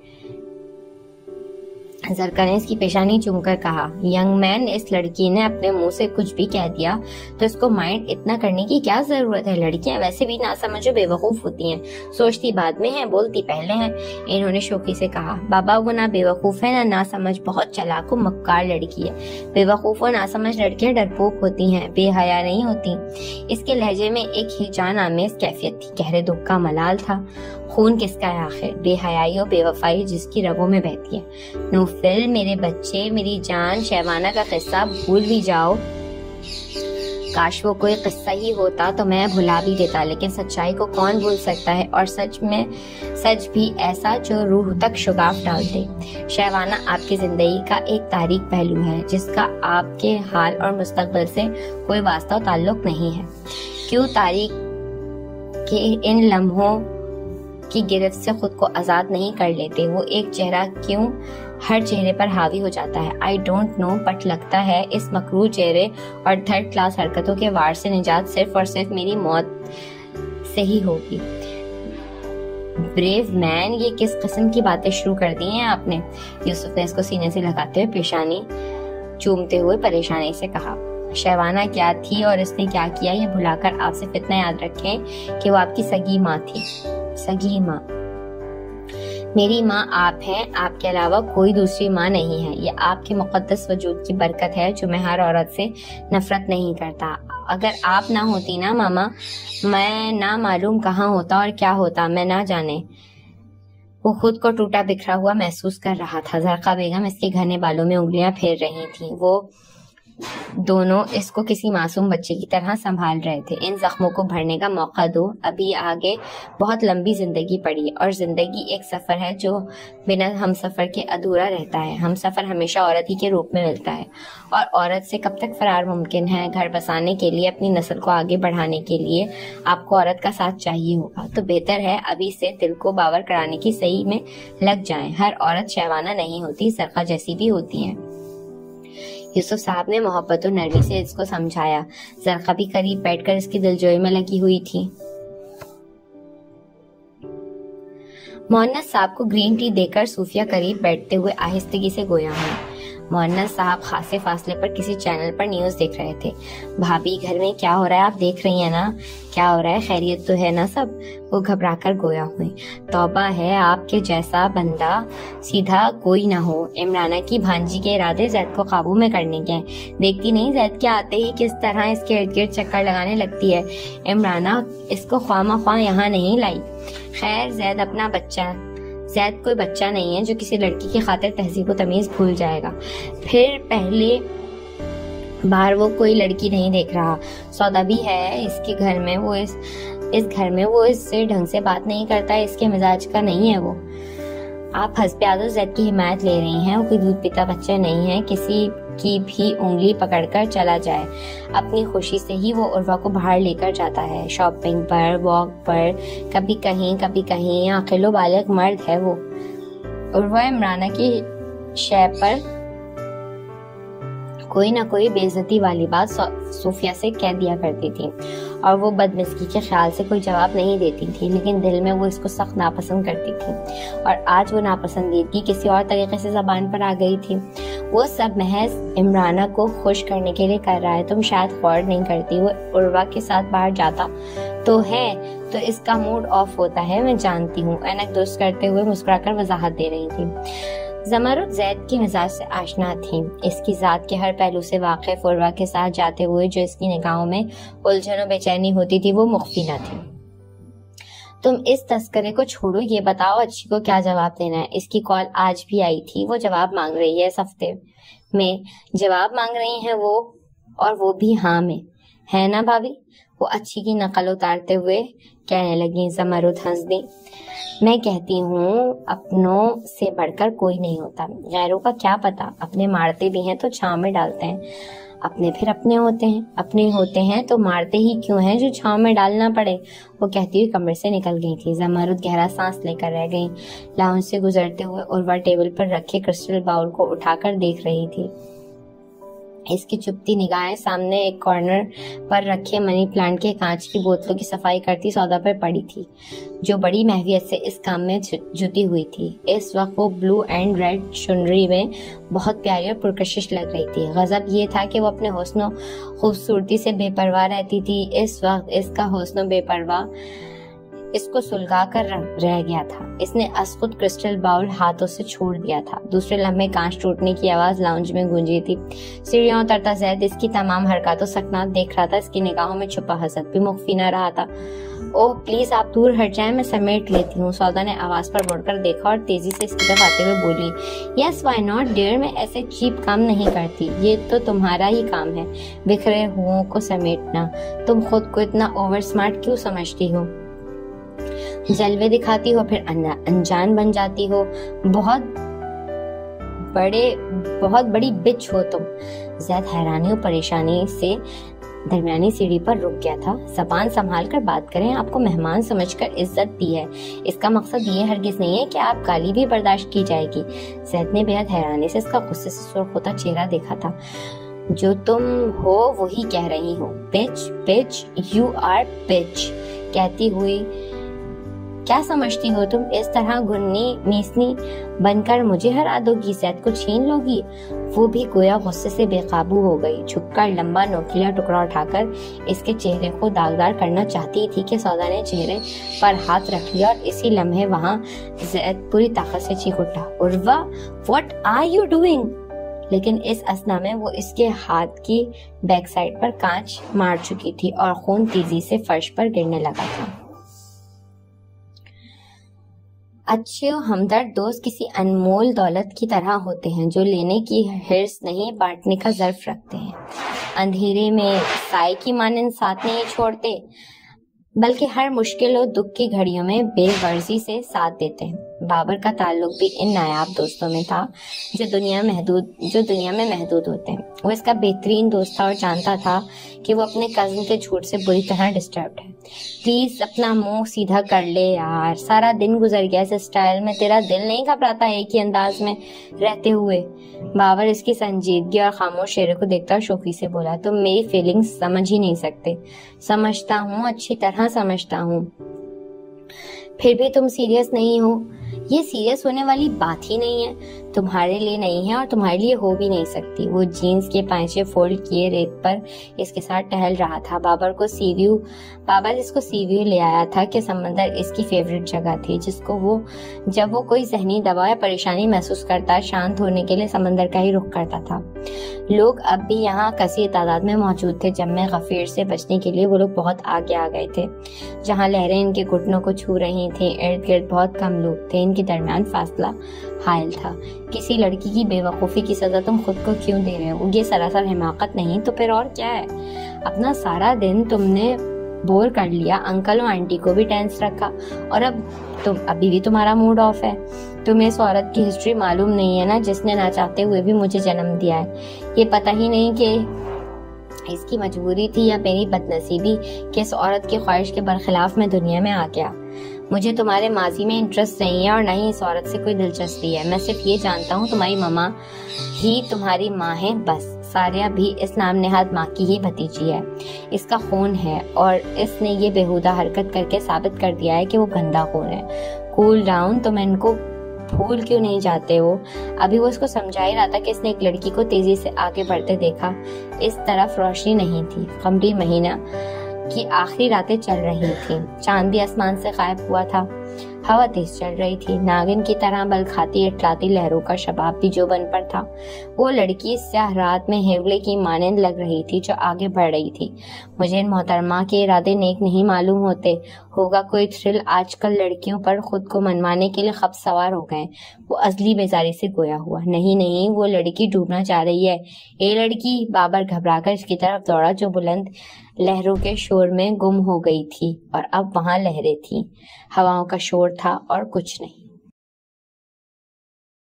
زرقا نے اس کی پیشانی چوم کر کہا۔ ینگ مین، اس لڑکی نے اپنے منہ سے کچھ بھی کہہ دیا تو اس کو مائنڈ اتنا کرنے کی کیا ضرورت ہے؟ لڑکیاں ویسے بھی ناسمجھ و بے وقوف ہوتی ہیں، سوچتی بعد میں ہیں، بولتی پہلے ہیں، انہوں نے شوخی سے کہا۔ بابا وہ نہ بے وقوف ہے نہ ناسمجھ، بہت چلاک و مکار لڑکی ہے۔ بے وقوف و ناسمجھ لڑکیاں ڈرپوک ہوتی ہیں، بے حیا نہیں ہوتی۔ اس کے لہجے میں ایک ہیجان آمیز کیفیت تھی، گہرے دکھ کا ملال تھا۔ خون کس کا ہے آخر؟ بے حیائی و بے وفائی جس کی رگوں میں بہتی ہے۔ نوفل میرے بچے، میری جان، شیوانہ کا قصہ بھول بھی جاؤ، کاش وہ کوئی قصہ ہی ہوتا تو میں بھلا بھی دیتا، لیکن سچائی کو کون بھول سکتا ہے، اور سچ بھی ایسا جو روح تک شگاف ڈال دے۔ شیوانہ آپ کی زندگی کا ایک تاریک پہلو ہے جس کا آپ کے حال اور مستقبل سے کوئی واسطہ و تعلق نہیں ہے۔ کیوں تاریک کے ان لمحوں کی گرفت سے خود کو آزاد نہیں کر لیتے؟ وہ ایک چہرہ کیوں ہر چہرے پر حاوی ہو جاتا ہے؟ آئی ڈونٹ نو، بٹ لگتا ہے اس مکروہ چہرے اور تھرڈ کلاس حرکتوں کے وار سے نجات صرف اور صرف میری موت سے ہی ہوگی۔ بریو مین، یہ کس قسم کی باتیں شروع کر دی ہیں آپ نے؟ یوسف نے اس کو سینے سے لگاتے ہوئے پیشانی چومتے ہوئے پریشانی سے کہا۔ شیوانہ کیا تھی اور اس نے کیا کیا یہ بھلا کر آپ صرف اتنا یاد رکھیں کہ وہ آپ کی سگی ماں تھی۔ سگی ماں؟ میری ماں آپ ہیں، آپ کے علاوہ کوئی دوسری ماں نہیں ہے۔ یہ آپ کے مقدس وجود کی برکت ہے جو میں ہر عورت سے نفرت نہیں کرتا۔ اگر آپ نہ ہوتی نا ماما، میں نہ معلوم کہاں ہوتا اور کیا ہوتا، میں نہ جانے۔ وہ خود کو ٹوٹا بکھرا ہوا محسوس کر رہا تھا۔ زرقا بیگم اس کے گھنے بالوں میں انگلیاں پھیر رہی تھیں۔ وہ دونوں اس کو کسی معصوم بچے کی طرح سنبھال رہے تھے۔ ان زخموں کو بھرنے کا موقع دو، ابھی آگے بہت لمبی زندگی پڑی ہے، اور زندگی ایک سفر ہے جو بنا ہم سفر کے ادھورا رہتا ہے۔ ہم سفر ہمیشہ عورت ہی کے روپ میں ملتا ہے، اور عورت سے کب تک فرار ممکن ہے؟ گھر بسانے کے لیے، اپنی نسل کو آگے بڑھانے کے لیے آپ کو عورت کا ساتھ چاہیے ہوگا۔ تو بہتر ہے ابھی سے دل کو باور کرانے کی صحیح میں لگ جائیں۔ ہر عورت شیوانہ نہیں ہوتی، زرقا جیسی بھی ہوتی ہیں۔ یوسف صاحب نے محبت و نرمی سے اس کو سمجھایا۔ زرقا بھی قریب بیٹھ کر اس کی دلجوئی میں لگی ہوئی تھی۔ مؤنث صاحب کو گرین ٹی دے کر صوفیہ قریب بیٹھتے ہوئے آہستگی سے گویا ہوئی۔ مؤنث صاحب خاصے فاصلے پر کسی چینل پر نیوز دیکھ رہے تھے۔ بھابھی گھر میں کیا ہو رہا ہے آپ دیکھ رہی ہیں نا؟ کیا ہو رہا ہے؟ خیریت تو ہے نا سب؟ وہ گھبرا کر گویا ہوئی۔ توبہ ہے آپ کے جیسا بندہ سیدھا کوئی نہ ہو۔ عمرانہ کی بھانجی کے ارادے زید کو قابو میں کرنے کے ہیں۔ دیکھتی نہیں زید کے آتے ہی کس طرح اس کے ارد گرد چکر لگانے لگتی ہے۔ عمرانہ اس کو خواہ مخواہ یہاں نہیں لائی۔ خیر زید کوئی بچہ نہیں ہے جو کسی لڑکی کی خاطر تہذیب و تمیز بھول جائے گا۔ پھر پہلے بار وہ کوئی لڑکی نہیں دیکھ رہا۔ سودا بھی ہے اس کے گھر میں، وہ اس اس گھر میں وہ اس سے ڈھنگ سے بات نہیں کرتا ہے, اس کے مزاج کا نہیں ہے وہ. آپ ہنس پہ آدو زید کی حمایت لے رہی ہیں, وہ کوئی دودھ پیتا بچہ نہیں ہے, کسی کی بھی انگلی پکڑ کر چلا جائے اپنی خوشی سے ہی وہ عروہ کو باہر لے کر جاتا ہے, شاپنگ پر, واک پر, کبھی کہیں. عاقل و بالغ مرد ہے وہ. عروہ عمرانہ کی شے پر کوئی نہ کوئی بے عزتی والی بات صوفیہ سے کہہ دیا کرتی تھی اور وہ بدمزگی کے خیال سے کوئی جواب نہیں دیتی تھی, لیکن دل میں وہ اس کو سخت ناپسند کرتی تھی اور آج وہ ناپسندیدگی کسی اور طریقے سے زبان پر آ گئی تھی. وہ سب محض عمرانہ کو خوش کرنے کے لیے کر رہا ہے, تم شاید غور نہیں کرتی. وہ عروہ کے ساتھ باہر جاتا تو ہے تو اس کا موڈ آف ہوتا ہے, میں جانتی ہوں, اینک درست کرتے ہوئے مسکرا کر وضاحت دے رہی تھی. زمرد زید کی مزاج سے آشنا تھی, اس کی ذات کے ہر پہلو سے واقف. عروہ کے ساتھ جاتے ہوئے جو اس کی نگاہوں میں الجھن و بے چینی ہوتی تھی وہ مخفی نہ تھی. تم اس تذکرے کو چھوڑو, یہ بتاؤ اچھی کو کیا جواب دینا ہے. اس کی کال آج بھی آئی تھی, وہ جواب مانگ رہی ہے, اس ہفتے میں جواب مانگ رہی ہیں وہ, اور وہ بھی ہاں میں, ہے نا بھابھی؟ وہ اچھی کی نقل اتارتے ہوئے کہنے لگی. زمرد ہنس دی. میں کہتی ہوں اپنوں سے بڑھ کر کوئی نہیں ہوتا, غیروں کا کیا پتا, اپنے مارتے بھی ہیں تو چھاؤں میں ڈالتے ہیں, اپنے پھر اپنے ہوتے ہیں تو مارتے ہی کیوں ہیں جو چھاؤں میں ڈالنا پڑے. وہ کہتی ہوئی کمرے سے نکل گئی تھی. زمرد گہرا سانس لے کر رہ گئی. لاؤنج سے گزرتے ہوئے عروہ ٹیبل پر رکھے کرسٹل باؤل کو اٹھا کر دیکھ رہی تھی. اس کی چپتی نگاہیں سامنے ایک کارنر پر رکھے منی پلانٹ کے کانچ کی بوتلوں کی صفائی کرتی سودا پر پڑی تھی, جو بڑی محویت سے اس کام میں جتی ہوئی تھی. اس وقت وہ بلو اینڈ ریڈ چنری میں بہت پیاری اور پرکشش لگ رہی تھی. غضب یہ تھا کہ وہ اپنے حسن و خوبصورتی سے بے پرواہ رہتی تھی. اس وقت اس کا حسن و بے پرواہ اس کو سلگا کر رہ گیا تھا. اس نے اسخود کرسٹل باؤل ہاتھوں سے چھوڑ دیا تھا. دوسرے لمحے کانچ ٹوٹنے کی آواز لاؤنج میں گونجی تھی. سیڑھیوں اترتا زید اس کی تمام حرکات و سکنات دیکھ رہا تھا. اس کی نگاہوں میں چھپا حسد بھی مخفی نہ رہا تھا. اوہ پلیز آپ دور ہٹ جائیں, میں سمیٹ لیتی ہوں. سودا نے آواز پر مڑ کر دیکھا اور تیزی سے اس کی طرف آتے ہوئے بولی, یس وائی ناٹ ڈیئر, میں ایسے چیپ کام نہیں کرتی, یہ تو تمہارا ہی کام ہے بکھرے ہوں کو سمیٹنا. تم خود کو اتنا اوور سمارٹ کیوں سمجھتی ہو؟ جلوے دکھاتی ہو پھر انجان بن جاتی ہو. بہت بڑی بچ ہو تم. زید حیرانی اور پریشانی سے درمیانی سیڑھی پر رک گیا تھا. زبان سنبھال کر بات کریں, آپ کو مہمان سمجھ کر عزت دی ہے, اس کا مقصد یہ ہرگز نہیں ہے کہ آپ گالی بھی برداشت کی جائے گی. زید نے بے حد حیرانی سے اس کا غصے سے سرخ ہوتا چہرہ دیکھا تھا. جو تم ہو وہی کہہ رہی ہو. پچ یو آر پچ کہتی ہوئی کیا سمجھتی ہو تم؟ اس طرح گھنی میسنی بن کر مجھے ہرا دو گی, زید کو چھین لو گی. وہ بھی گویا غصے سے بے قابو ہو گئی. جھک کر لمبا نوکیلا ٹکڑا اٹھا کر اس کے چہرے کو داغدار کرنا چاہتی تھی کہ سودا نے چہرے پر ہاتھ رکھ لیا اور اسی لمحے وہاں زید پوری طاقت سے چیخ اٹھا, عروہ واٹ آر یو ڈوئنگ؟ لیکن اس اثنا میں وہ اس کے ہاتھ کی بیک سائڈ پر کانچ مار چکی تھی اور خون تیزی سے فرش پر گرنے لگا تھا. اچھے و ہمدرد دوست کسی انمول دولت کی طرح ہوتے ہیں جو لینے کی حرص نہیں بانٹنے کا ظرف رکھتے ہیں. اندھیرے میں سائے کی مانند ساتھ نہیں چھوڑتے بلکہ ہر مشکل و دکھ کی گھڑیوں میں بے غرضی سے ساتھ دیتے ہیں. بابر کا تعلق بھی ان نایاب دوستوں میں تھا جو دنیا میں محدود ہوتے ہیں. وہ اس کا بہترین دوست تھا اور جانتا تھا کہ وہ اپنے کزن کے جھوٹ سے بری طرح ڈسٹربڈ ہے. پلیز اپنا منہ سیدھا کر لے یار, سارا دن گزر گیا اس اسٹائل میں, تیرا دل نہیں گھبراتا ایک ہی انداز میں رہتے ہوئے؟ بابر اس کی سنجیدگی اور خاموش چہرے کو دیکھتا شوخی سے بولا, تم میری فیلنگز سمجھ ہی نہیں سکتے. سمجھتا ہوں, اچھی طرح سمجھتا ہوں, پھر بھی تم سیریس نہیں ہو. یہ سیریس ہونے والی بات ہی نہیں ہے, تمہارے لیے نہیں ہے اور تمہارے لیے ہو بھی نہیں سکتی. وہ جینز کے پائچے فولڈ کیے ریت پر اس کے ساتھ ٹہل رہا تھا. بابر اس کو سی ویو لے آیا تھا کہ سمندر اس کی فیوریٹ جگہ تھی, جس کو جب وہ کوئی ذہنی دباؤ یا پریشانی محسوس کرتا شانت ہونے کے لیے سمندر کا ہی رخ کرتا تھا. لوگ اب بھی یہاں کثیر تعداد میں موجود تھے. جب میں غفیر سے بچنے کے لیے وہ لوگ بہت آگے آ گئے تھے. جہاں لہریں ان کے گھٹنوں کو چھو رہی تھیں, ارد گرد بہت کم لوگ تھے. ان کے درمیان فاصلہ حائل تھا. کسی لڑکی کی بے وقوفی کی سزا تم خود کو کیوں دے رہے ہو؟ یہ سراسر حماقت نہیں تو پھر اور کیا ہے؟ اپنا سارا دن تم نے بور کر لیا، انکل اور آنٹی کو بھی ٹینس رکھا، اور ابھی بھی تمہارا موڈ آف ہے۔ تمہیں اس عورت کی ہسٹری معلوم نہیں ہے نا، جس نے نہ چاہتے ہوئے بھی مجھے جنم دیا ہے۔ یہ پتہ ہی نہیں کہ اس کی مجبوری تھی یا میری بد نصیبی کہ اس عورت کی خواہش کے برخلاف میں دنیا میں آ گیا۔ مجھے تمہارے ماضی میں انٹرسٹ نہیں ہے اور نہ ہی اس عورت سے کوئی دلچسپی ہے۔ میں صرف یہ جانتا ہوں تمہاری ماما ہی تمہاری ماں ہے، بس۔ ساریہ بھی اس نام نہاد ماں کی ہی بھتیجی ہے، اس کا خون ہے، اور اس نے یہ بےہودہ حرکت کر کے ثابت کر دیا ہے کہ وہ گندا خون ہے۔ کول ڈاؤن، تم ان کو بھول کیوں نہیں جاتے ہو؟ ابھی وہ اس کو سمجھا ہی رہا تھا کہ اس نے ایک لڑکی کو تیزی سے آگے بڑھتے دیکھا۔ اس طرف روشنی نہیں تھی، قمری مہینہ کی آخری راتیں چل رہی تھیں، چاند بھی آسمان سے غائب ہوا تھا، ہوا تیز چل رہی تھی، ناگن کی طرح بل کھاتی اٹلاتی لہروں کا شباب بھی جو بن پر تھا۔ وہ لڑکی سیاہ رات میں ہیولے کی مانند لگ رہی تھی جو آگے بڑھ رہی تھی۔ مجھے ان محترمہ کے ارادے نیک نہیں معلوم ہوتے، ہوگا کوئی تھرل، آج کل لڑکیوں پر خود کو منوانے کے لیے خبر سوار ہو گئے۔ وہ ازلی بیزاری سے گویا ہوا، نہیں، وہ لڑکی ڈوبنا چاہ رہی ہے۔ اے لڑکی! بابر گھبرا کر اس کی طرف دوڑا جو بلند لہروں کے شور میں گم ہو گئی تھی، اور اب وہاں لہریں تھیں، ہواؤں کا شور تھا اور کچھ نہیں۔